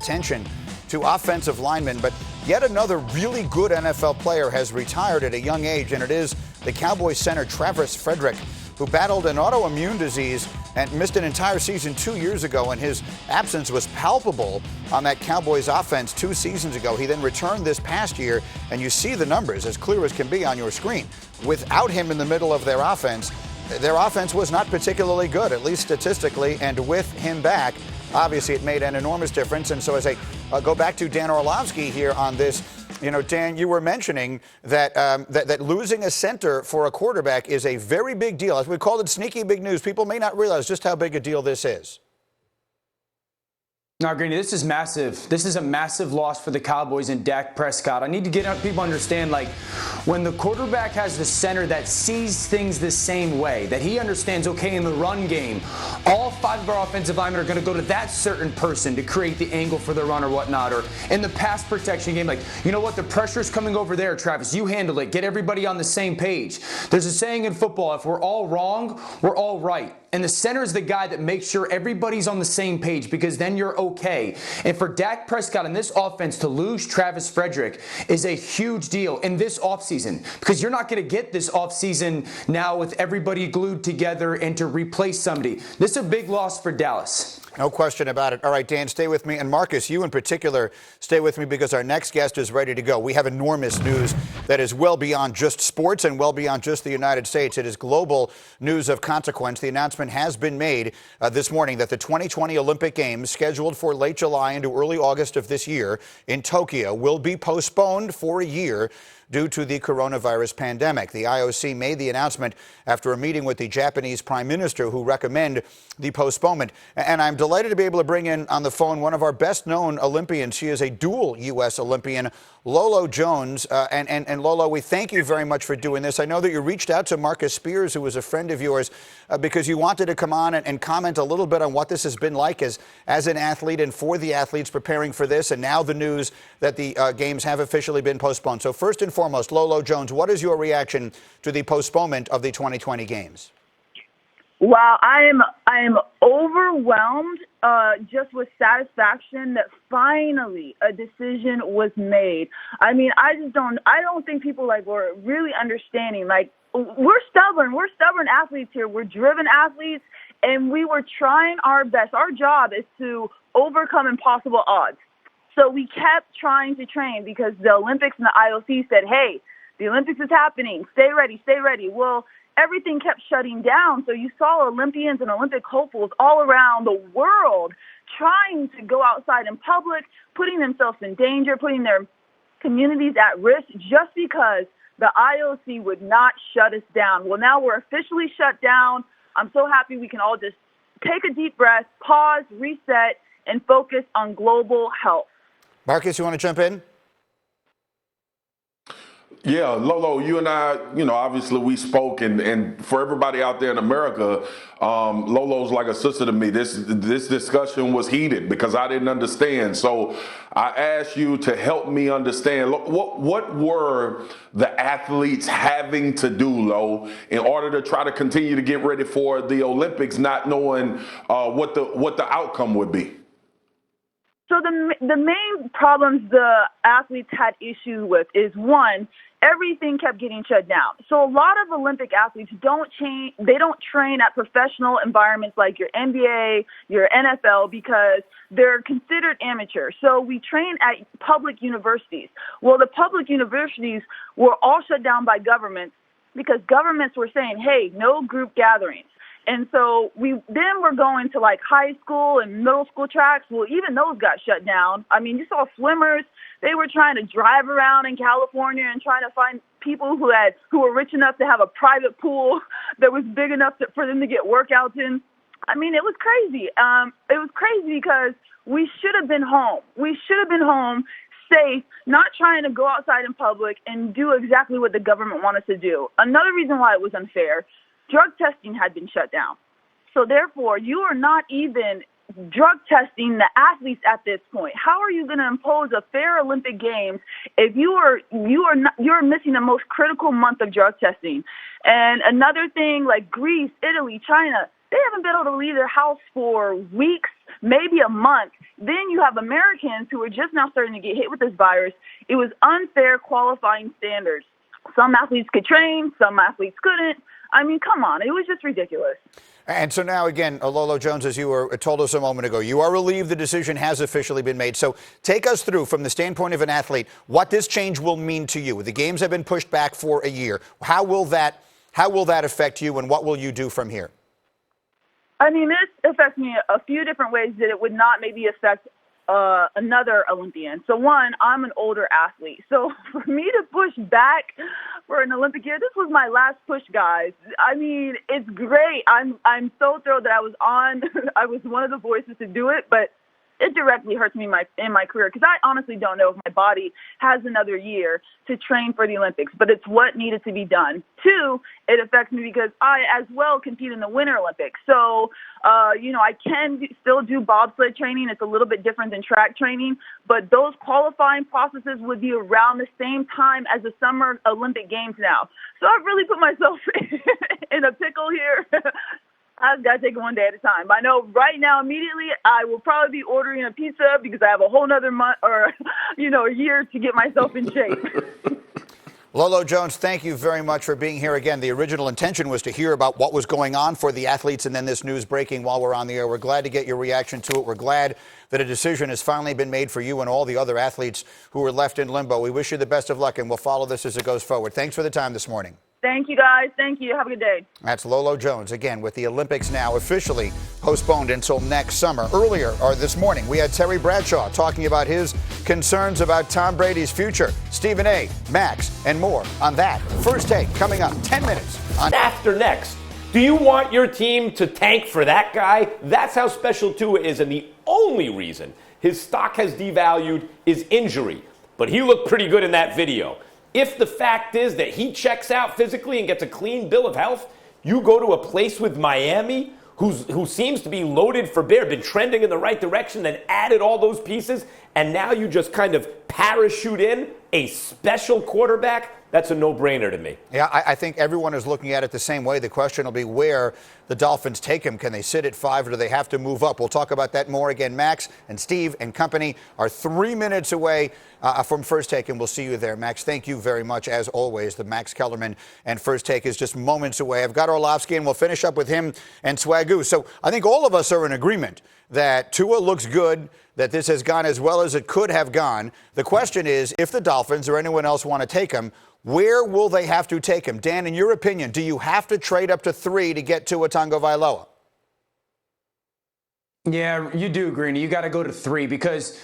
attention to offensive linemen. But yet another really good NFL player has retired at a young age, and it is the Cowboys center Travis Frederick, who battled an autoimmune disease and missed an entire season 2 years ago, and his absence was palpable on that Cowboys offense 2 seasons ago. He then returned this past year, and you see the numbers as clear as can be on your screen. Without him in the middle of their offense was not particularly good, at least statistically, and with him back, obviously it made an enormous difference. And so as I go back to Dan Orlovsky here on this, you know, Dan, you were mentioning that that losing a center for a quarterback is a very big deal. As we called it sneaky big news, people may not realize just how big a deal this is. No, Greeny, this is massive. This is a massive loss for the Cowboys and Dak Prescott. I need to get people understand, like, when the quarterback has the center that sees things the same way, that he understands, okay, in the run game, all 5 of our offensive linemen are going to go to that certain person to create the angle for the run or whatnot, or in the pass protection game, like, you know what, the pressure's coming over there, Travis, you handle it, get everybody on the same page. There's a saying in football, if we're all wrong, we're all right. And the center is the guy that makes sure everybody's on the same page, because then you're okay. And for Dak Prescott in this offense to lose Travis Frederick is a huge deal in this offseason, because you're not going to get this offseason now with everybody glued together and to replace somebody. This is a big loss for Dallas. No question about it. All right, Dan, stay with me. And Marcus, you in particular, stay with me, because our next guest is ready to go. We have enormous news that is well beyond just sports and well beyond just the United States. It is global news of consequence. The announcement has been made this morning that the 2020 Olympic Games, scheduled for late July into early August of this year in Tokyo, will be postponed for a year due to the coronavirus pandemic. The IOC made the announcement after a meeting with the Japanese Prime Minister, who recommended the postponement. And I'm delighted to be able to bring in on the phone one of our best-known Olympians. She is a dual U.S. Olympian, Lolo Jones. And Lolo, we thank you very much for doing this. I know that you reached out to Marcus Spears, who was a friend of yours, because you wanted to come on and comment a little bit on what this has been like as an athlete and for the athletes preparing for this, and now the news that the games have officially been postponed. So first and foremost, Lolo Jones, what is your reaction to the postponement of the 2020 games? Wow, I am overwhelmed just with satisfaction that finally a decision was made. I mean, I don't think people were really understanding. Like, we're stubborn athletes here. We're driven athletes, and we were trying our best. Our job is to overcome impossible odds. So we kept trying to train, because the Olympics and the IOC said, hey, the Olympics is happening. Stay ready, stay ready. Well, everything kept shutting down. So you saw Olympians and Olympic hopefuls all around the world trying to go outside in public, putting themselves in danger, putting their communities at risk, just because the IOC would not shut us down. Well, now we're officially shut down. I'm so happy we can all just take a deep breath, pause, reset, and focus on global health. Marcus, you want to jump in? Yeah, Lolo, you and I, obviously we spoke, and for everybody out there in America, Lolo's like a sister to me. This discussion was heated because I didn't understand. So I asked you to help me understand what were the athletes having to do, Lo, in order to try to continue to get ready for the Olympics, not knowing what the outcome would be. So the main problems the athletes had issue with is, one, everything kept getting shut down. So a lot of Olympic athletes don't train at professional environments like your NBA, your NFL, because they're considered amateur. So we train at public universities. Well, the public universities were all shut down by governments, because governments were saying, hey, no group gatherings. And so we're going to high school and middle school tracks. Well, even those got shut down. I mean, you saw swimmers. They were trying to drive around in California and trying to find people who were rich enough to have a private pool that was big enough for them to get workouts in. I mean, it was crazy. It was crazy because we should have been home. We should have been home, safe, not trying to go outside in public and do exactly what the government wanted to do. Another reason why it was unfair, drug testing had been shut down. So therefore, you are not even drug testing the athletes at this point. How are you going to impose a fair Olympic Games if you're missing the most critical month of drug testing? And another thing, like Greece, Italy, China, they haven't been able to leave their house for weeks, maybe a month. Then you have Americans who are just now starting to get hit with this virus. It was unfair qualifying standards. Some athletes could train, some athletes couldn't. I mean, come on. It was just ridiculous. And so now, again, Lolo Jones, as you were told us a moment ago, you are relieved the decision has officially been made. So take us through, from the standpoint of an athlete, what this change will mean to you. The games have been pushed back for a year. How will that affect you, and what will you do from here? I mean, this affects me a few different ways that it would not maybe affect another Olympian. So one, I'm an older athlete. So for me to push back for an Olympic year, this was my last push, guys. I mean, it's great. I'm so thrilled that I was I was one of the voices to do it, but it directly hurts me in my career because I honestly don't know if my body has another year to train for the Olympics, but it's what needed to be done. Two, it affects me because I as well compete in the Winter Olympics. So, I can still do bobsled training. It's a little bit different than track training, but those qualifying processes would be around the same time as the Summer Olympic Games now. So I've really put myself in a pickle here. I've got to take it one day at a time. I know right now, immediately, I will probably be ordering a pizza because I have a whole nother month or, a year to get myself in shape. Lolo Jones, thank you very much for being here again. The original intention was to hear about what was going on for the athletes, and then this news breaking while we're on the air. We're glad to get your reaction to it. We're glad that a decision has finally been made for you and all the other athletes who were left in limbo. We wish you the best of luck, and we'll follow this as it goes forward. Thanks for the time this morning. Thank you, guys. Thank you. Have a good day. That's Lolo Jones, again, with the Olympics now officially postponed until next summer. Earlier, or this morning, we had Terry Bradshaw talking about his concerns about Tom Brady's future. Stephen A., Max, and more on that. First Take coming up 10 minutes. After next, do you want your team to tank for that guy? That's how special Tua is, and the only reason his stock has devalued is injury. But he looked pretty good in that video. If the fact is that he checks out physically and gets a clean bill of health, you go to a place with Miami, who seems to be loaded for bear, been trending in the right direction, then added all those pieces, and now you just kind of parachute in a special quarterback. That's a no-brainer to me. Yeah, I think everyone is looking at it the same way. The question will be where the Dolphins take him. Can they sit at 5 or do they have to move up? We'll talk about that more. Again, Max and Steve and company are 3 minutes away from First Take, and we'll see you there. Max, thank you very much, as always. The Max Kellerman and First Take is just moments away. I've got Orlovsky, and we'll finish up with him and Swagoo. So I think all of us are in agreement that Tua looks good, that this has gone as well as it could have gone. The question is, if the Dolphins or anyone else want to take him, where will they have to take him? Dan, in your opinion, do you have to trade up to 3 to get Tua Tagovailoa? Yeah, you do, Greeny. You got to go to 3 because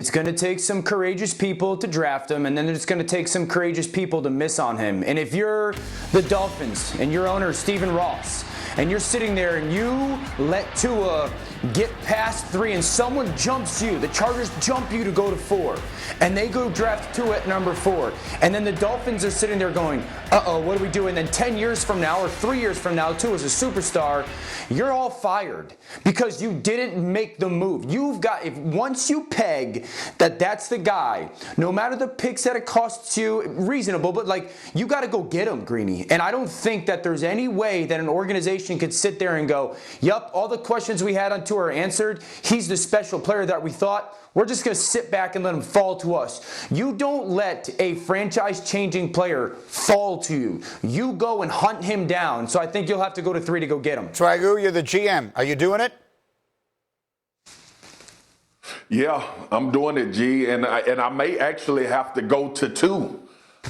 it's going to take some courageous people to draft him, and then it's going to take some courageous people to miss on him. And if you're the Dolphins and your owner, Stephen Ross, and you're sitting there and you let Tua get past 3 and someone jumps you, the Chargers jump you to go to 4, and they go draft Tua at number 4, and then the Dolphins are sitting there going, uh-oh, what do we do? And then 10 years from now or 3 years from now, Tua's a superstar, you're all fired because you didn't make the move. Once you peg that that's the guy, no matter the picks that it costs you, reasonable, but you got to go get him, Greeny. And I don't think that there's any way that an organization could sit there and go, yup, all the questions we had on Tua are answered. He's the special player that we thought. We're just going to sit back and let him fall to us. You don't let a franchise-changing player fall to you. You go and hunt him down. So I think you'll have to go to 3 to go get him. Swagoo, you're the GM. Are you doing it? Yeah, I'm doing it, G, and I may actually have to go to 2.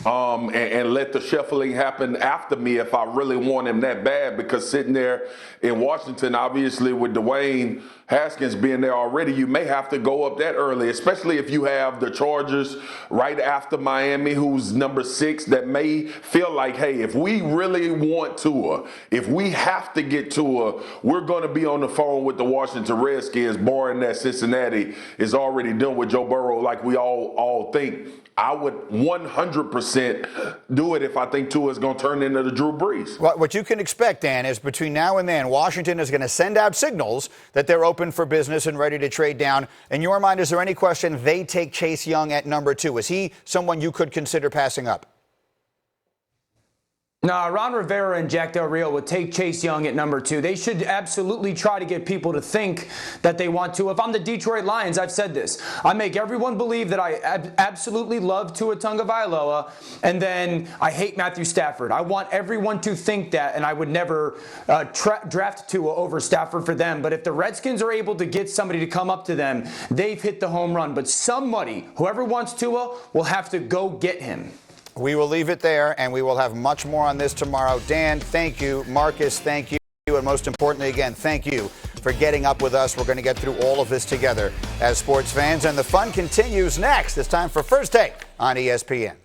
And let the shuffling happen after me if I really want him that bad, because sitting there in Washington, obviously with Dwayne Haskins being there already, you may have to go up that early, especially if you have the Chargers right after Miami, who's number 6, that may feel like, hey, if we really want Tua, if we have to get Tua, we're going to be on the phone with the Washington Redskins, barring that Cincinnati is already done with Joe Burrow like we all think. I would 100% do it if I think Tua is going to turn into the Drew Brees. What you can expect, Dan, is between now and then, Washington is going to send out signals that they're open for business and ready to trade down. In your mind, is there any question they take Chase Young at number 2? Is he someone you could consider passing up? Nah, Ron Rivera and Jack Del Rio would take Chase Young at number 2. They should absolutely try to get people to think that they want to. If I'm the Detroit Lions, I've said this. I make everyone believe that I absolutely love Tua Tagovailoa, and then I hate Matthew Stafford. I want everyone to think that, and I would never draft Tua over Stafford for them. But if the Redskins are able to get somebody to come up to them, they've hit the home run. But somebody, whoever wants Tua, will have to go get him. We will leave it there, and we will have much more on this tomorrow. Dan, thank you. Marcus, thank you. And most importantly, again, thank you for getting up with us. We're going to get through all of this together as sports fans, and the fun continues next. It's time for First Take on ESPN.